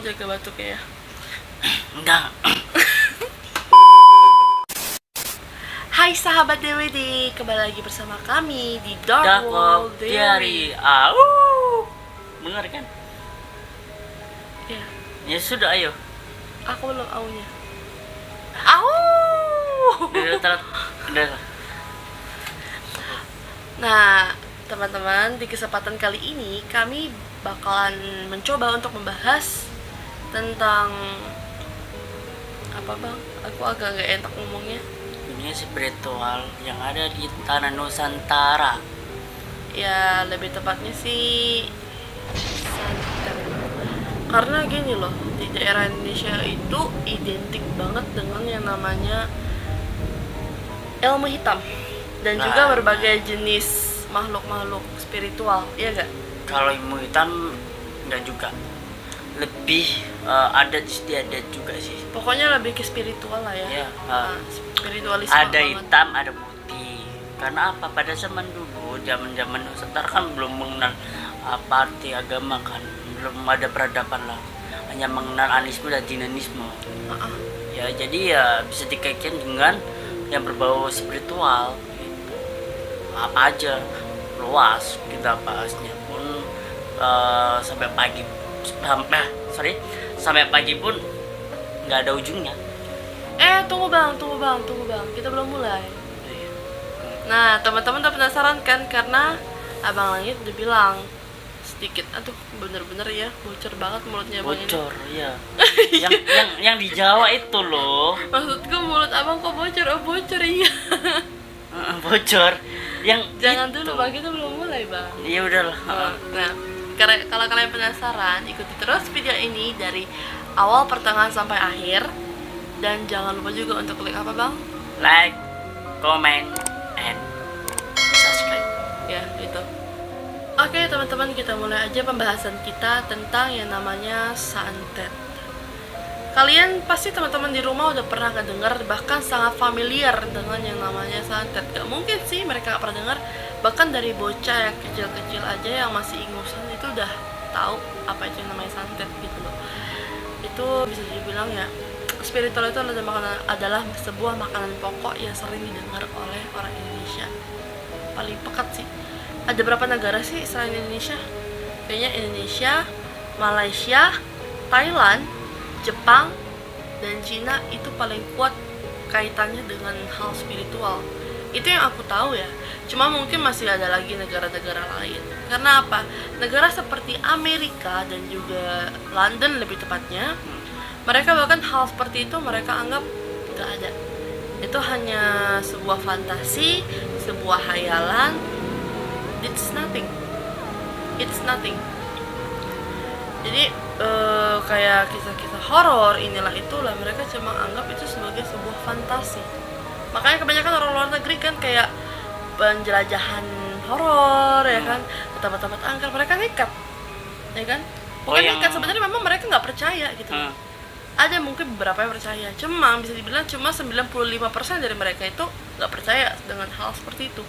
jaga batuknya ya. Enggak. Hai sahabat DWD, kembali lagi bersama kami di Dark World Diary. Bener kan? Ya, Ya sudah, ayo. aku belum aunya. Udah. Nah, teman-teman, di kesempatan kali ini kami bakalan mencoba untuk membahas tentang apa bang? Aku agak gak enak ngomongnya. Dunia spiritual yang ada di tanah Nusantara. Ya, lebih tepatnya sih santet. Karena gini loh, di daerah Indonesia itu identik banget dengan yang namanya ilmu hitam dan juga berbagai jenis makhluk-makhluk spiritual, iya gak? Kalau ilmu hitam enggak juga. Lebih ada juga sih. Pokoknya lebih ke spiritual lah ya. Iya, Nah, spiritualisme ada banget. hitam, ada putih. Karena apa? Pada zaman dulu, zaman Nusantara kan belum mengenal apa arti agama kan. Belum ada peradaban lah. Hanya mengenal animisme dan jinanisme. Ya, jadi ya bisa dikaitkan dengan yang berbau spiritual gitu. Apa aja luas kita bahasnya pun sampai pagi pun nggak ada ujungnya. Tunggu bang, kita belum mulai. Nah, teman-teman udah penasaran kan? Karena Abang Langit udah bilang sedikit, aduh bener-bener ya, bocor banget mulutnya Abang ini. Bocor ya. yang di Jawa itu loh. Maksudku mulut Abang kok bocor? Oh bocor iya. Bocor yang Jangan itu. dulu bang, kita belum mulai bang. Ya udahlah. Nah, karena kalau kalian penasaran, ikuti terus video ini dari awal pertengahan sampai akhir. Dan jangan lupa juga untuk klik apa bang? Like, comment, and subscribe. Ya itu. Oke teman-teman, kita mulai aja pembahasan kita tentang yang namanya santet. Kalian pasti teman-teman di rumah udah pernah kedengar, bahkan sangat familiar dengan yang namanya santet. Gak mungkin sih mereka gak pernah dengar. Bahkan dari bocah yang kecil-kecil aja yang masih ingusan itu udah tahu apa itu yang namanya santet gitu loh. Itu bisa dibilang ya, spiritual itu adalah sebuah makanan pokok yang sering didengar oleh orang Indonesia. Paling pekat sih. Ada berapa negara sih selain Indonesia? Kayaknya Indonesia, Malaysia, Thailand, Jepang, dan Cina itu paling kuat kaitannya dengan hal spiritual. Itu yang aku tahu ya. Cuma mungkin masih ada lagi negara-negara lain. Karena apa? Negara seperti Amerika dan juga London lebih tepatnya, mereka bahkan hal seperti itu mereka anggap gak ada. Itu hanya sebuah fantasi, sebuah hayalan. It's nothing. Jadi kayak kisah-kisah horor inilah itulah, mereka cuma anggap itu sebagai sebuah fantasi. Makanya kebanyakan orang luar negeri kan kayak penjelajahan horor ya kan, ke tempat-tempat angker, mereka nekat, ya kan? Bukan nekat, sebenarnya memang mereka nggak percaya gitu. Ada mungkin beberapa yang percaya, cuma bisa dibilang cuma 95% dari mereka itu nggak percaya dengan hal seperti itu.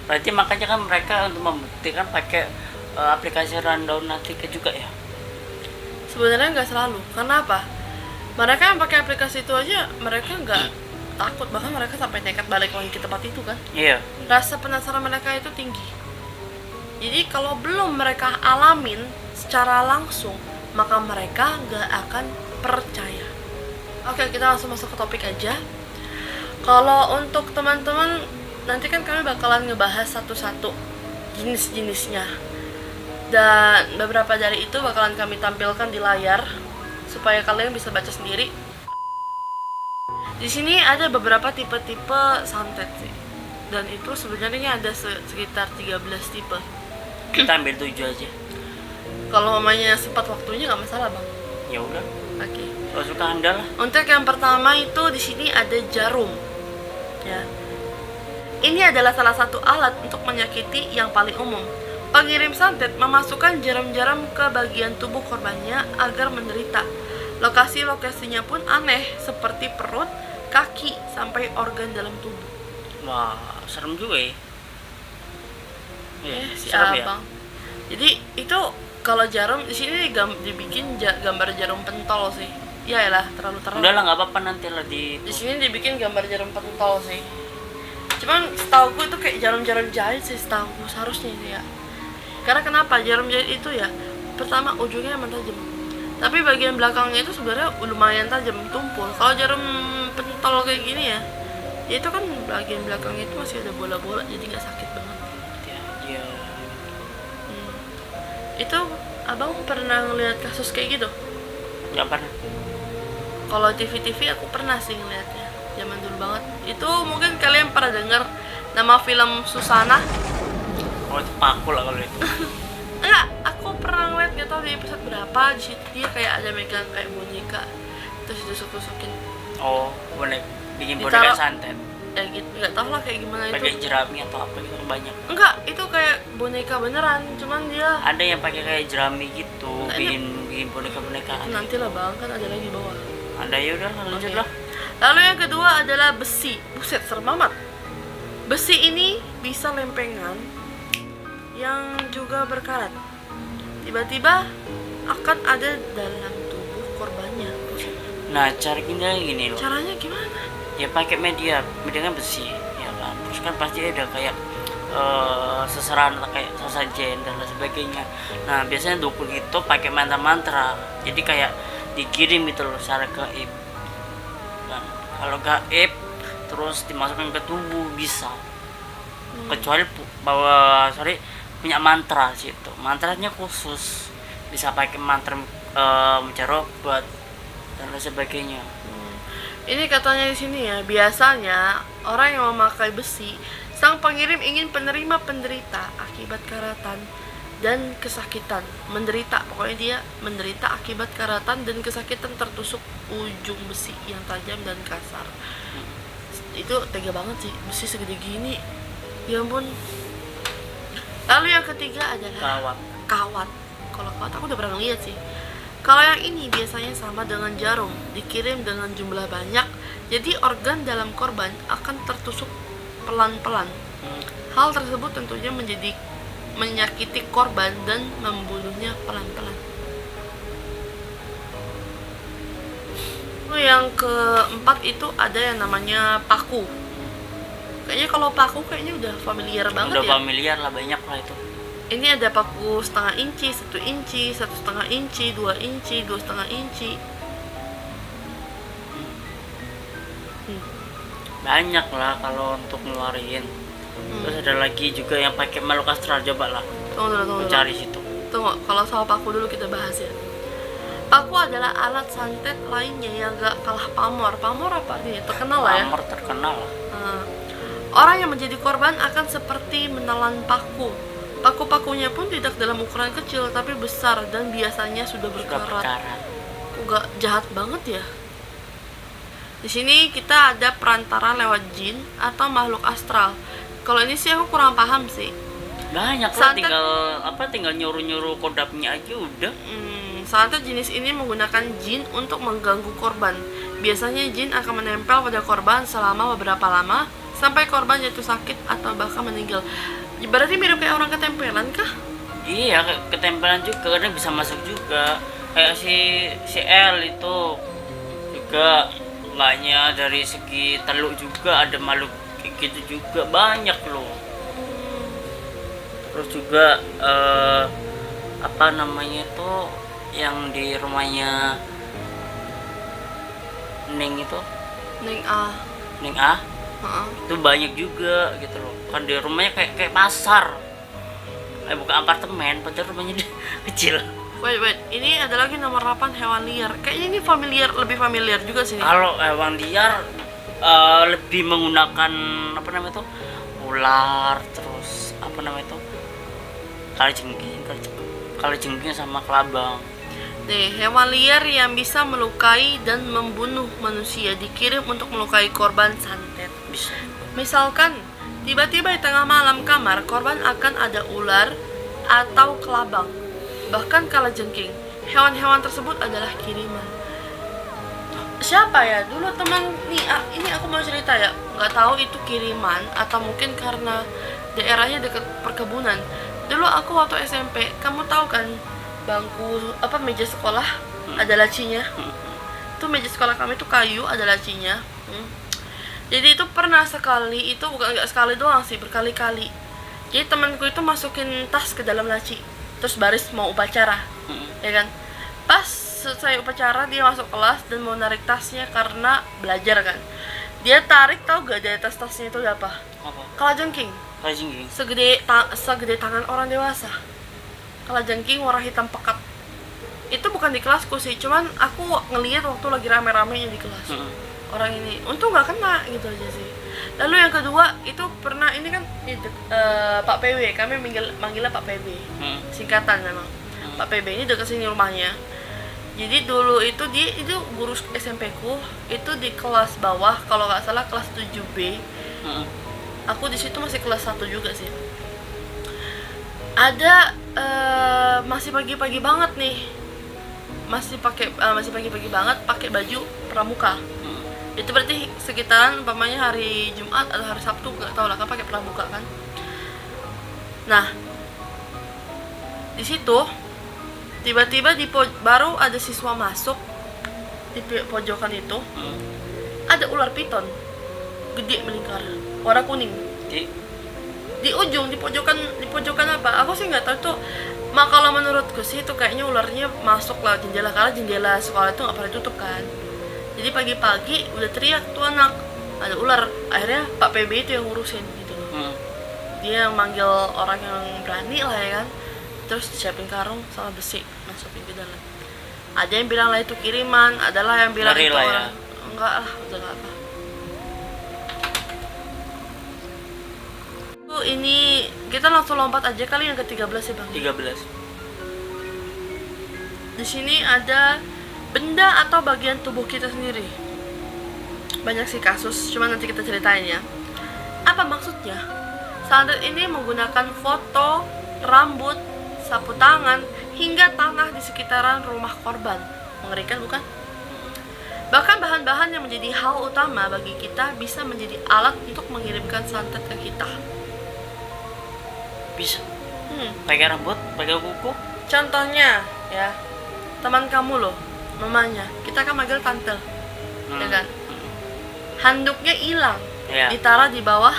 Berarti makanya kan mereka untuk membuktikan pakai aplikasi rundown tiket juga ya? Sebenarnya nggak selalu. Karena apa? Mereka yang pakai aplikasi itu aja mereka nggak takut, bahkan mereka sampai nekat balik lagi ke tempat itu kan. Iya. Rasa penasaran mereka itu tinggi. Jadi kalau belum mereka alamin secara langsung, maka mereka nggak akan percaya. Oke, kita langsung masuk ke topik aja. Kalau untuk teman-teman, nanti kan kami bakalan ngebahas satu-satu jenis-jenisnya. Dan beberapa dari itu bakalan kami tampilkan di layar supaya kalian bisa baca sendiri. Di sini ada beberapa tipe-tipe santet sih. Dan itu sebenarnya ada sekitar 13 tipe. Kita ambil 7 aja. Kalau mamanya sempat waktunya nggak masalah bang. Ya udah. Oke. Kalau suka Anda lah. Untuk yang pertama itu di sini ada jarum. Ya. Ini adalah salah satu alat untuk menyakiti yang paling umum. Pengirim santet memasukkan jarum-jarum ke bagian tubuh korbannya agar menderita. Lokasi-lokasinya pun aneh, seperti perut, kaki, sampai organ dalam tubuh. Wah, serem juga ya. Si serem ya. abang. Jadi itu Kalau jarum di sini dibikin gambar jarum pentol sih. Ya lah, terlalu terang. Udahlah nggak apa-apa, nanti lah di Di sini dibikin gambar jarum pentol sih. Cuman setauku itu kayak jarum-jarum jahit sih setauku seharusnya itu ya. Karena kenapa? Jarum jahit itu ya, pertama ujungnya emang tajam. Tapi bagian belakangnya itu sebenarnya lumayan tajam, tumpul. Kalau jarum pentol kayak gini ya itu kan bagian belakangnya itu masih ada bola-bola, jadi nggak sakit banget. ya. Itu abang pernah ngeliat kasus kayak gitu? Ya apa? Kalau TV-TV aku pernah sih ngeliatnya, zaman dulu banget. Itu mungkin kalian pernah dengar nama film Susana? Oh itu paku lah kalau itu. Enggak, aku pernah ngeliat gak tau di episode berapa. Di situ dia kayak ada megang kayak boneka, terus ditusuk-tusukin. Oh bikin Ditaruh- boneka santet. Ya gitu, nggak tau lah kayak gimana Pakai itu. jerami atau apa gitu banyak. Enggak, itu kayak boneka beneran, cuman dia Ada yang pakai kayak jerami gitu, Nah, ini- bikin boneka-boneka. nanti lah bang, kan ada lagi di bawah. Ada, ya udah lanjut Oke. lah. Lalu yang kedua adalah besi. Buset, serem amat. Besi ini bisa lempengan yang juga berkarat. Tiba-tiba akan ada dalam tubuh korbannya. Buset. Nah caranya gini loh, Caranya gimana? ya pakai media kan besi, ya kan. Terus kan pasti ada kayak seseran kayak sesajen dan lain sebagainya. Nah biasanya dukun itu pakai mantra-mantra, jadi kayak dikirim itu loh secara gaib. Nah, kalau gaib terus dimasukkan ke tubuh bisa, kecuali punya mantra situ. Mantranya khusus, bisa pakai mantra mencarobat dan lain sebagainya. Ini katanya di sini ya, biasanya orang yang memakai besi, sang pengirim ingin penerima penderita akibat karatan dan kesakitan. Menderita, pokoknya dia menderita akibat karatan dan kesakitan tertusuk ujung besi yang tajam dan kasar. Itu tega banget sih, besi segede gini. Ya ampun. Lalu yang ketiga adalah kawat. Kalau kawat aku udah pernah lihat sih. Kalau yang ini biasanya sama dengan jarum, dikirim dengan jumlah banyak, jadi organ dalam korban akan tertusuk pelan-pelan. Hal tersebut tentunya menyakiti korban dan membunuhnya pelan-pelan. Yang keempat itu ada yang namanya paku. Kayaknya kalau paku kayaknya udah familiar banget Udah ya. familiar lah, banyak lah itu. Ini ada paku setengah inci, 1 inci, 1,5 inci, 2 inci, 2,5 inci. Banyak lah kalau untuk ngeluarin. Terus ada lagi juga yang pakai makhluk astral, coba lah Tunggu dulu. mencari situ. Tunggu, kalau soal paku dulu kita bahas ya. Paku adalah alat santet lainnya yang gak kalah pamor. Pamor apa nih? Terkenal lah ya. Pamor terkenal. Nah, orang yang menjadi korban akan seperti menelan paku. Paku-pakunya pun tidak dalam ukuran kecil tapi besar dan biasanya sudah berkarat. Berkarat. Kok gak jahat banget ya? Di sini kita ada perantara lewat jin atau makhluk astral. Kalau ini sih aku kurang paham sih. Banyak lah, Santet- tinggal nyuruh kodapnya aja udah. Santet jenis ini menggunakan jin untuk mengganggu korban. Biasanya jin akan menempel pada korban selama beberapa lama sampai korban jatuh sakit atau bahkan meninggal. Berarti mirip kayak orang ketempelan kah? Iya, ketempelan juga, kadang bisa masuk juga. Kayak si L itu juga maknya dari segi teluk juga ada makhluk kayak gitu juga, banyak loh. Terus juga apa namanya itu yang di rumahnya Ning itu, Neng A. Ning A Heeh. itu banyak juga gitu loh. Kan di rumahnya kayak pasar, bukan apartemen, padahal rumahnya kecil. Wait, ini ada lagi nomor 8 hewan liar. Kayaknya ini lebih familiar juga sih. Kalau hewan liar lebih menggunakan apa namanya itu, ular, terus apa namanya itu, kalajengking sama kelabang. Nih, hewan liar yang bisa melukai dan membunuh manusia dikirim untuk melukai korban santet. Bisa. Misalkan, tiba-tiba di tengah malam kamar, korban akan ada ular atau kelabang, bahkan kalajengking. Hewan-hewan tersebut adalah kiriman. Siapa ya? Dulu teman nih, ini aku mau cerita ya. Nggak tahu itu kiriman atau mungkin karena daerahnya dekat perkebunan. Dulu aku waktu SMP, kamu tahu kan bangku meja sekolah ada lacinya. Itu meja sekolah kami tuh kayu, ada lacinya. Jadi itu pernah sekali, itu bukan nggak sekali doang sih, berkali-kali. Jadi temanku itu masukin tas ke dalam laci, terus baris mau upacara, ya kan. Pas selesai upacara dia masuk kelas dan mau narik tasnya karena belajar kan. Dia tarik, tahu gak dari tas-tasnya itu apa? Apa? Kalajengking. Kalajengking. Segede tangan orang dewasa. Kalajengking warna hitam pekat. Itu bukan di kelasku sih, cuman aku ngeliat waktu lagi rame-ramenya di kelas. Orang ini untung nggak kena gitu aja sih. Lalu yang kedua itu pernah, ini kan Pak PW, kami manggilnya Pak PB, singkatan memang. Pak PB ini dekat sini rumahnya. Jadi dulu itu itu guru SMP ku itu di kelas bawah, kalau nggak salah kelas 7B. Aku di situ masih kelas 1 juga sih. Ada masih pagi-pagi banget nih, masih pagi-pagi banget pakai baju pramuka. Itu berarti sekitaran umpamanya hari Jumat atau hari Sabtu, nggak tahu lah, kan pakai pramuka kan. Nah, di situ tiba-tiba baru ada siswa masuk di pojokan itu. Ada ular piton gede melingkar warna kuning di ujung, di pojokan apa aku sih nggak tahu tuh. Kalau menurutku sih itu kayaknya ularnya masuk lewat jendela, karena jendela sekolah itu nggak pernah tutup kan. Jadi pagi-pagi udah teriak tuh anak, ada ular. Akhirnya Pak PB itu yang ngurusin gitu loh. Dia yang manggil orang yang berani lah ya kan. Terus siapin karung sama besi, masukin ke dalam. Ada yang bilang lah itu kiriman, adalah yang bilang Ngeri itu lah ya. orang. Enggak lah, udah nggak apa. Ini kita langsung lompat aja kali yang ke-13 ya Bang. 13. Di sini ada benda atau bagian tubuh kita sendiri. Banyak sih kasus, cuma nanti kita ceritain ya. Apa maksudnya? Santet ini menggunakan foto, rambut, sapu tangan, hingga tanah di sekitaran rumah korban. Mengerikan bukan? Bahkan bahan-bahan yang menjadi hal utama bagi kita bisa menjadi alat untuk mengirimkan santet ke kita. Bisa. Pakai rambut, pakai kuku. Contohnya ya, teman kamu loh, mamanya, kita kan manggil tante, ya kan? Handuknya hilang, Ya. ditaruh di bawah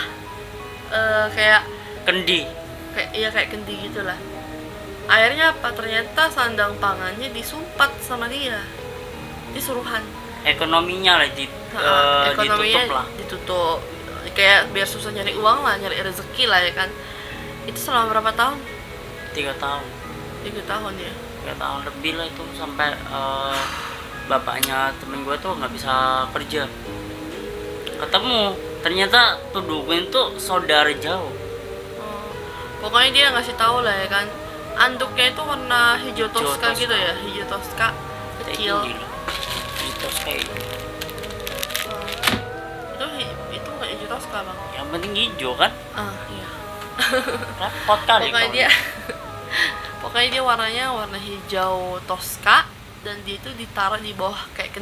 kayak Kendi. kayak kendi gitulah. Akhirnya apa? Ternyata sandang pangannya disumpat sama dia, disuruhan. Ekonominya lah Ekonominya ditutup lah. ditutup, kayak biar susah nyari uang lah, nyari rezeki lah ya kan. Itu selama berapa tahun? 3 tahun. 3 tahun ya. 3 tahun lebih lah itu, sampai bapaknya temen gue tuh nggak bisa kerja. Ketemu, ternyata tuh dukun itu saudara jauh. Pokoknya dia ngasih tahu lah ya kan. Anduknya itu warna hijau toska Tosca. gitu ya, hijau toska kecil. Itu kayak Itu bukan hijau toska bang. yang penting hijau kan. Iya. Repot kali. Pokoknya dia warnanya warna hijau toska, dan dia itu ditaruh di bawah kayak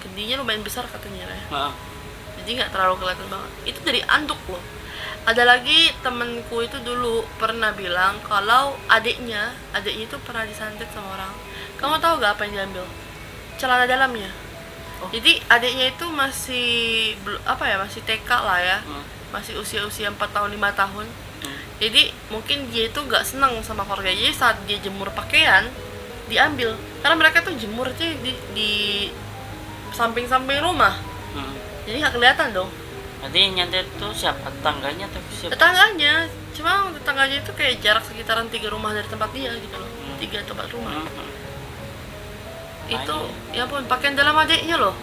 kendinya lumayan besar katanya ya. Jadi nggak terlalu kelihatan banget. Itu dari anduk loh. Ada lagi temenku itu dulu pernah bilang kalau adiknya itu pernah disantet sama orang. Kamu tahu gak apa yang diambil? Celana dalamnya. Jadi adiknya itu masih masih TK lah ya. Masih usia 4 tahun 5 tahun. Jadi mungkin dia itu nggak senang sama keluarga. Jadi saat dia jemur pakaian diambil, karena mereka tuh jemurnya di samping-samping rumah. Jadi nggak kelihatan dong. Nanti yang nyantet tuh siapa? Tetangganya atau siapa? Tetangganya, cuma tetangganya itu kayak jarak sekitaran 3 rumah dari tempat dia gitu loh. 3 atau 4 rumah. Itu ya ampun, pakaian dalam adiknya loh.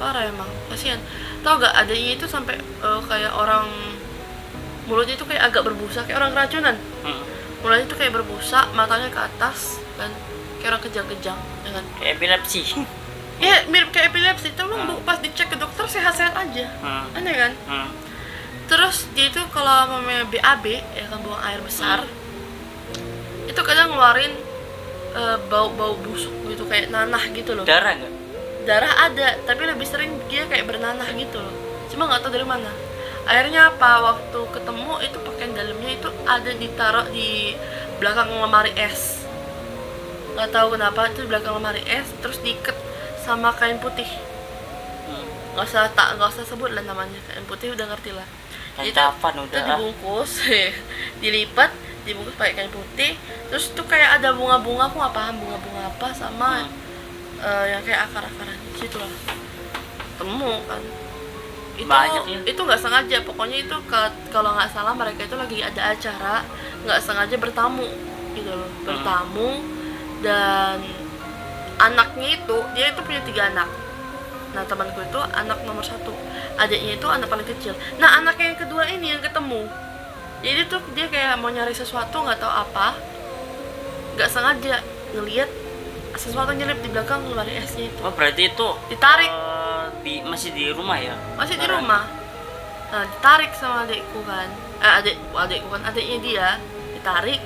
Parah emang, kasihan. Tau gak, adiknya itu sampai kayak orang, mulutnya itu kayak agak berbusa, kayak orang keracunan. Mulutnya itu kayak berbusa, matanya ke atas kan, kayak orang kejang-kejang, ya kan? Kayak epilepsi. Ya mirip kayak epilepsi. Tolong pas dicek ke dokter sehat-sehat aja. Aneh kan? Terus dia itu kalau namanya BAB, ya kan, buang air besar, itu kadang ngeluarin bau-bau busuk gitu, kayak nanah gitu loh. Darah nggak? Darah ada, tapi lebih sering dia kayak bernanah gitu loh. Cuma nggak tahu dari mana. Akhirnya apa, waktu ketemu itu pakaian dalamnya itu ada ditaruh di belakang lemari es. Nggak tahu kenapa itu di belakang lemari es, terus diikat sama kain putih. Nggak usah sebut lah namanya, kain putih udah ngerti lah. Kain Itu kafan udah. dibungkus, dilipat, dibungkus pakai kain putih. Terus tuh kayak ada bunga-bunga, aku nggak paham bunga-bunga apa, sama yang kayak akar-akaran gitu lah. Temu kan. Banyak ya. Itu nggak sengaja, pokoknya itu kalau nggak salah mereka itu lagi ada acara, nggak sengaja bertamu gitu loh, bertamu. Dan anaknya itu, dia itu punya 3 anak. Nah temanku itu anak nomor 1, adiknya itu anak paling kecil. Nah anaknya yang kedua ini yang ketemu, jadi tuh dia kayak mau nyari sesuatu, nggak tahu apa, nggak sengaja ngelihat sesuatu nyelip di belakang lemari esnya itu. Oh berarti itu Ditarik. masih di rumah ya? Masih di rumah. Nah ditarik sama adikku kan, adikku kan, adiknya dia ditarik.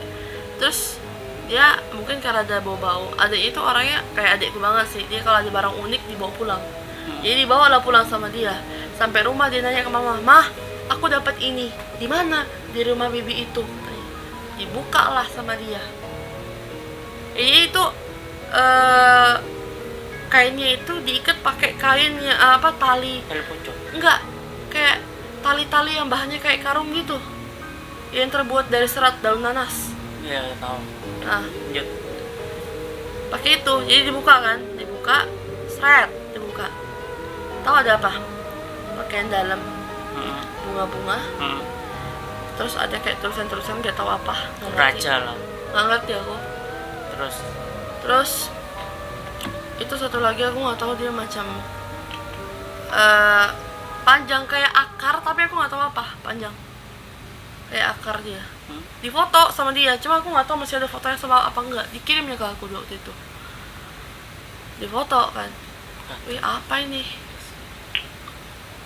Terus dia mungkin karena ada bau-bau, adiknya itu orangnya kayak adikku banget sih, dia kalau ada barang unik dibawa pulang. Jadi dibawalah pulang sama dia. Sampai rumah dia nanya ke mama, "Mah, aku dapat ini." "Di mana?" "Di rumah bibi itu." Dibuka lah sama dia. Itu kainnya itu diikat pakai kain yang tali. Tali pocong. Enggak, kayak tali-tali yang bahannya kayak karung gitu, yang terbuat dari serat daun nanas. Iya tahu. Nah, Lanjut. pakai itu, jadi dibuka kan, dibuka, seret, dibuka. Tahu ada apa? Pakaian dalam, bunga-bunga, terus ada kayak tulisan-tulisan nggak tahu apa. Nggak ngerti. Raja lah. Nggak ngerti aku. Terus itu satu lagi aku nggak tahu, dia macam panjang kayak akar, tapi aku nggak tahu apa panjang. Kayak akar dia. Difoto sama dia, cuma aku nggak tahu masih ada fotonya sama apa enggak. Dikirimnya ke aku waktu itu. Difoto kan. Wih, apa ini?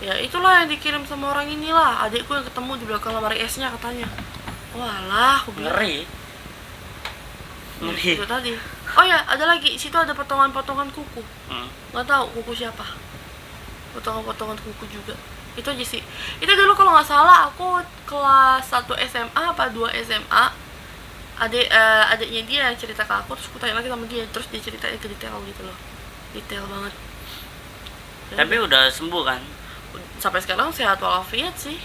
Ya itulah yang dikirim sama orang inilah, adikku yang ketemu di belakang lemari esnya katanya. Walah, aku bilang. Ngeri. Itu tadi. Oh ya, ada lagi. Situ ada potongan-potongan kuku. Nggak tahu kuku siapa. Potongan-potongan kuku juga. Itu aja sih. Itu dulu kalau nggak salah aku kelas 1 SMA apa 2 SMA. Adiknya dia yang cerita ke aku, terus aku tanya lagi sama dia, terus dia ceritain ke detail gitu loh. Detail banget. Ya, Tapi udah sembuh kan? sampai sekarang sehat walafiat sih.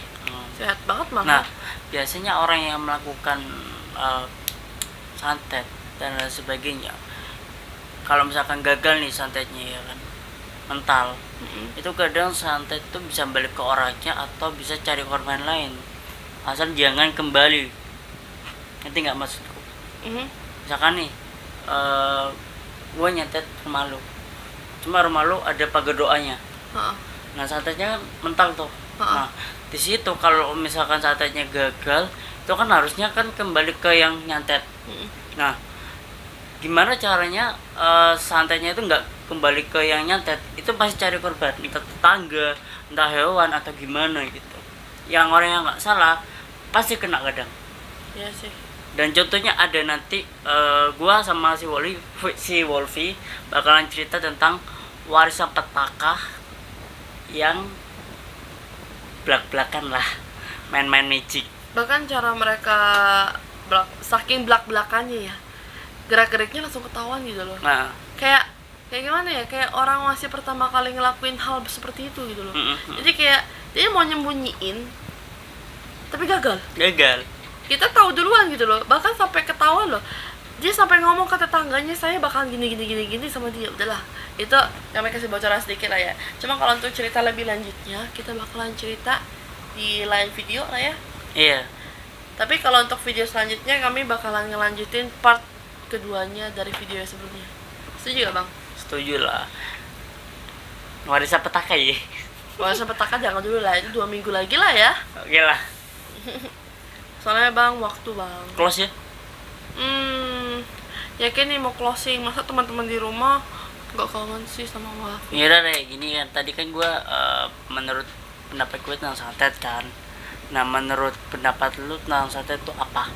Sehat banget malah. Nah, biasanya orang yang melakukan santet dan lain sebagainya, kalau misalkan gagal nih santetnya ya kan, mental, itu kadang santet itu bisa balik ke orangnya atau bisa cari korban lain, asal jangan kembali. Ngerti nggak maksudku? Misalkan nih gue nyantet rumah lu, cuma rumah lu ada pagar doanya. Nah santetnya kan mental tuh. Nah di situ kalau misalkan santetnya gagal, itu kan harusnya kan kembali ke yang nyantet. Nah gimana caranya santetnya itu nggak kembali ke yang nyantet? Itu pasti cari korban, entah tetangga, entah hewan atau gimana gitu. Yang orang yang nggak salah pasti kena kadang. Iya sih. Dan contohnya ada nanti gua sama si Wolfi bakalan cerita tentang warisan petaka yang belak-belakan lah, main-main magic. Bahkan cara mereka saking belak-belakannya ya, gerak-geriknya langsung ketahuan gitu loh. Nah, kayak gimana ya, kayak orang masih pertama kali ngelakuin hal seperti itu gitu loh. Jadi kayak dia mau nyembunyiin tapi gagal. Kita tahu duluan gitu loh, bahkan sampai ketahuan loh. Dia sampai ngomong ke tetangganya, saya bakalan gini sama dia. Udahlah, itu kami kasih bocoran sedikit lah ya. Cuma kalau untuk cerita lebih lanjutnya, kita bakalan cerita di lain video lah ya. iya. Tapi kalau untuk video selanjutnya, kami bakalan ngelanjutin part keduanya dari video yang sebelumnya. Setuju gak bang? Setuju lah. Warisan petaka ya. Warisan petaka jangan dulu lah, itu 2 minggu lagi lah ya. Oke lah. Soalnya bang, waktu bang. Close ya. Yakin nih mau closing, masa teman-teman di rumah nggak kangen sih sama Wafi? Ya udah deh, gini kan tadi kan gue menurut pendapat gue tentang santet kan. Nah menurut pendapat lu tentang santet itu apa?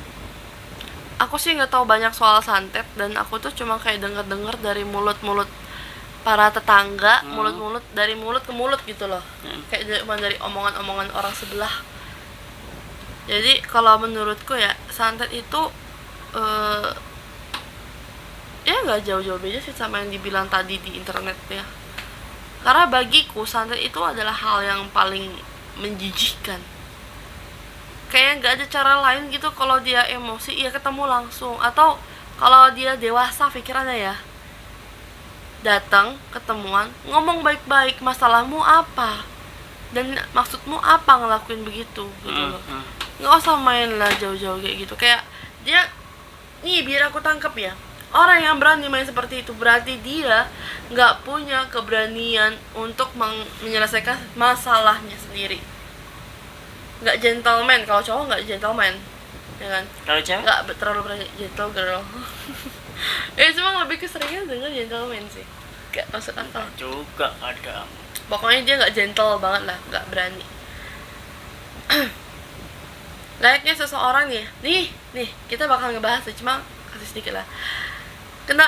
Aku sih nggak tahu banyak soal santet, dan aku tuh cuma kayak denger dari mulut-mulut para tetangga, mulut-mulut dari mulut ke mulut gitu loh. Kayak cuma dari omongan-omongan orang sebelah. Jadi kalau menurutku ya, santet itu eh ya nggak jauh-jauh beda sih sama yang dibilang tadi di internet ya. Karena bagiku santet itu adalah hal yang paling menjijikkan. Kayak nggak ada cara lain gitu kalau dia emosi ya ketemu langsung, atau kalau dia dewasa pikirannya ya datang ketemuan ngomong baik-baik, masalahmu apa dan maksudmu apa ngelakuin begitu gitu loh. Nggak usah main lah jauh-jauh kayak gitu. Kayak dia nih, biar aku tangkap ya, orang yang berani main seperti itu berarti dia nggak punya keberanian untuk menyelesaikan masalahnya sendiri. Nggak gentleman, kalau cowok nggak gentleman ya kan, Kalau cewek nggak terlalu berani, gentle girl. Cuma lebih keseringnya dengan gentleman sih, gak masuk akal. juga kadang. Pokoknya dia nggak gentle banget lah, nggak berani. Layaknya seseorang nih kita bakal ngebahas tuh, cuma kasih sedikit lah. Kena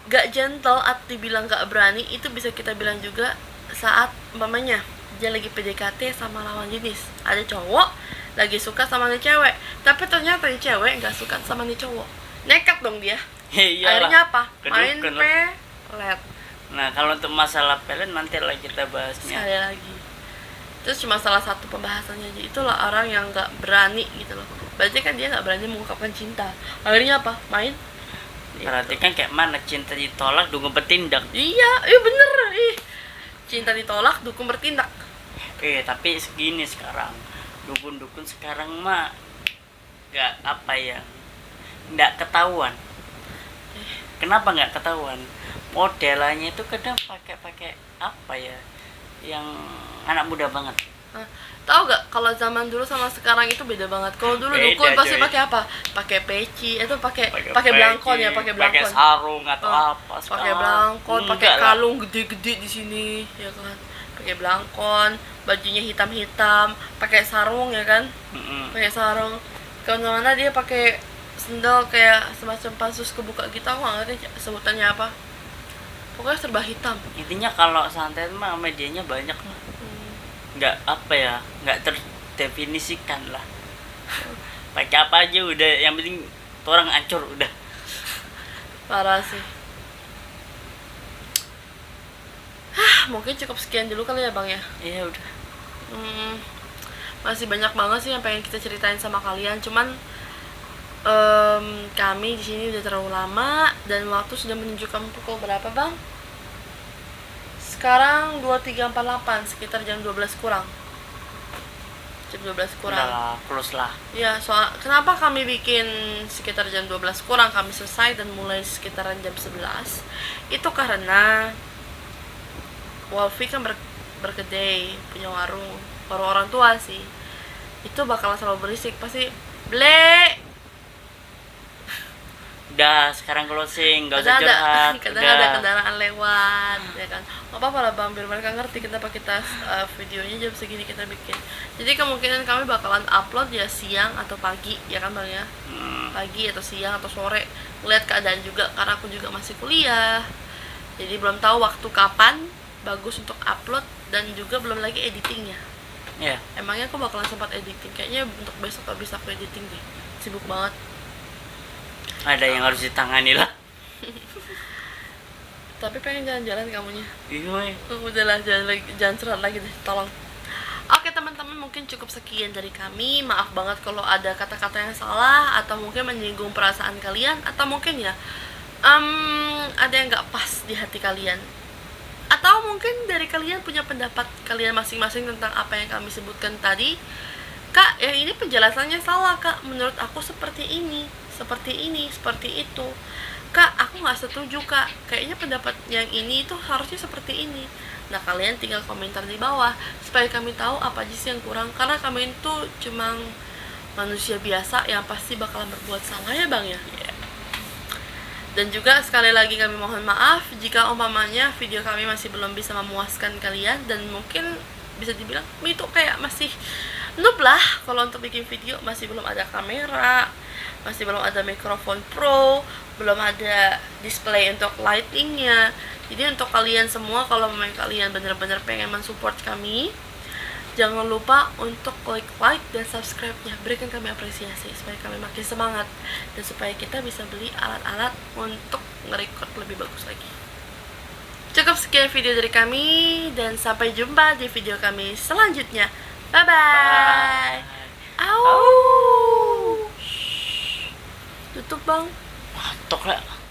nggak gentle atau dibilang nggak berani itu bisa kita bilang juga saat umpamanya dia lagi PDKT sama lawan jenis. Ada cowok lagi suka sama nih cewek, tapi ternyata nih cewek nggak suka sama nih cowok. Nekat dong dia. Iyalah. Akhirnya apa? Main Keduken lah. pelet. Nah, kalau untuk masalah pelet nanti lah kita bahasnya. Sekali lagi. Terus cuma salah satu pembahasannya aja, itulah orang yang nggak berani gitu loh. Berarti kan dia nggak berani mengungkapkan cinta. Akhirnya apa? Main. Berarti kan kayak mana cinta ditolak dukung bertindak. Iya bener. Cinta ditolak, dukun bertindak. Tapi segini sekarang. Dukun-dukun sekarang mah nggak apa ya, nggak ketahuan. Kenapa nggak ketahuan? Modelannya itu kadang pakai apa ya, yang anak muda banget. Nah, tahu gak kalau zaman dulu sama sekarang itu beda banget. Kalau dulu Beda, dukun pasti coy. pakai apa? Pakai peci, itu pakai belangkon ya, pakai pakai belangkon. sarung atau apa Pakai sekarang. belangkon, pakai Enggak lah. kalung gede-gede di sini, ya kan. Pakai belangkon, bajunya hitam-hitam, pakai sarung ya kan. Pakai sarung. Kemana-mana dia pakai sendal kayak semacam pasus kebuka gitu, aku nggak ngerti sebutannya apa. Pokoknya serba hitam. Intinya kalau santet mah medianya banyak lah. Nggak apa ya, nggak terdefinisikan lah. Pakai apa aja udah, yang penting orang hancur udah. Parah sih. Mungkin cukup sekian dulu kali ya bang ya. Iya udah. Masih banyak banget sih yang pengen kita ceritain sama kalian, cuman kami di sini udah terlalu lama dan waktu sudah menunjukkan pukul berapa bang? Sekarang 23.48, sekitar jam 12 kurang. Jam 12 kurang. Udah close lah. Ya, soal kenapa kami bikin sekitar jam 12 kurang kami selesai dan mulai sekitaran jam 11? Itu karena Wolfie kan berkedai, punya warung orang tua sih. Itu bakalan selalu berisik, pasti ble. Udah, sekarang closing, gak usah curhat. Kadang Udah. ada kendaraan lewat, ya kan. Gak apa-apa lah bang, biar mereka ngerti kenapa kita videonya jam segini kita bikin. Jadi kemungkinan kami bakalan upload ya siang atau pagi, ya kan bang ya. Pagi atau siang atau sore, ngeliat keadaan juga karena aku juga masih kuliah. Jadi belum tahu waktu kapan bagus untuk upload dan juga belum lagi editingnya. Iya. Emangnya aku bakalan sempat editing? Kayaknya untuk besok gak bisa aku editing deh, sibuk banget. Ada yang harus ditangani lah. Tapi pengen jalan-jalan kamunya. Iya. Udahlah, jangan curhat lagi deh, tolong. Oke teman-teman, mungkin cukup sekian dari kami. Maaf banget kalau ada kata-kata yang salah atau mungkin menyinggung perasaan kalian, atau mungkin ya ada yang nggak pas di hati kalian, atau mungkin dari kalian punya pendapat kalian masing-masing tentang apa yang kami sebutkan tadi. Kak, yang ini penjelasannya salah kak, menurut aku seperti ini, seperti itu. Kak, aku nggak setuju kak, kayaknya pendapat yang ini itu harusnya seperti ini. Nah, kalian tinggal komentar di bawah supaya kami tahu apa aja sih yang kurang, karena kami itu cuma manusia biasa yang pasti bakalan berbuat salah ya bang ya. Dan juga sekali lagi kami mohon maaf jika umpamanya video kami masih belum bisa memuaskan kalian, dan mungkin bisa dibilang itu kayak masih noob lah kalau untuk bikin video. Masih belum ada kamera, masih belum ada mikrofon pro, belum ada display untuk lightingnya. Jadi untuk kalian semua, kalau memang kalian benar-benar pengen mensupport kami Jangan lupa untuk klik like dan subscribe-nya. Berikan kami apresiasi supaya kami makin semangat dan supaya kita bisa beli alat-alat untuk nge-record lebih bagus lagi. Cukup sekian video dari kami dan sampai jumpa di video kami selanjutnya. Bye bye. Au. Tutup, Bang. Matok lah.